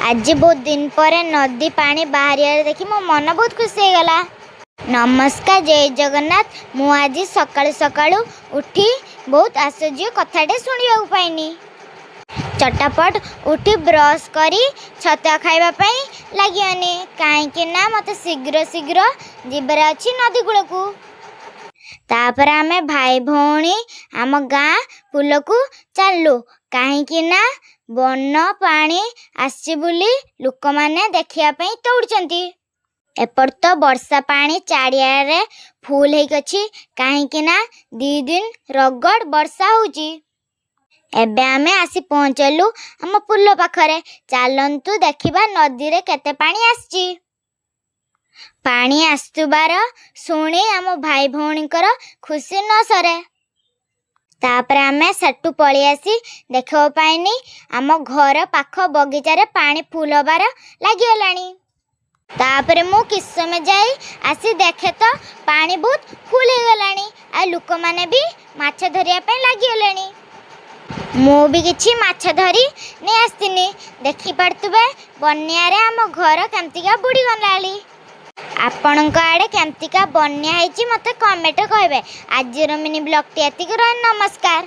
आज बहुत दिन पर नदी पानी बाहर देखी मो मन बहुत खुशी हो गला। नमस्कार, जय जगन्नाथ। मु आज सकाळु सकाळु उठी बहुत आश्चर्य कथाटे शुणा पाइनी। चटापट उठी ब्रश करी छतुआ खाइबा पई लागियानी कहीं मत शीघ्र शीघ्र जीवर अच्छी नदी कूल को। तापर आमे भाई भौणी आम गाँ पुल को चलू कहीं बन पानी आसी बुली लोक माने देखिया पई दौड़चंती। एपट तो वर्षा पानी चारियारे फुल होइकछि कहीं दी दिन रगड़ वर्षा होउची। एबे आमे आसी पहुँचलु आम पुल पाखरे। चलंतु देखिबा नदी रे केते पानी आसची। पानी आसुबार शुणी आम भाई भौणीकर खुशी न सरे। तापर आमे सेटू पळी आसी देखो पाइनी आम घर पाख बगीचारे पानी फुल होबार लागिगलानी। तापर मु किस समय जाई आसी देखे तो पानी बहुत फुल हो गलानी आ लोक माने भी माछ धरिया पे लागिगलानी। मु भी किछि माछ धरी ने आस्तिनी। देखि पड़तुबे बन्या रे आम घर केमतिका बुड़ी गलाली। आपणक आड़े केमतिका बन्या ହେଇଛି मते कमेंट कहबे। आज मिनी ब्लॉग टी एतिक। नमस्कार।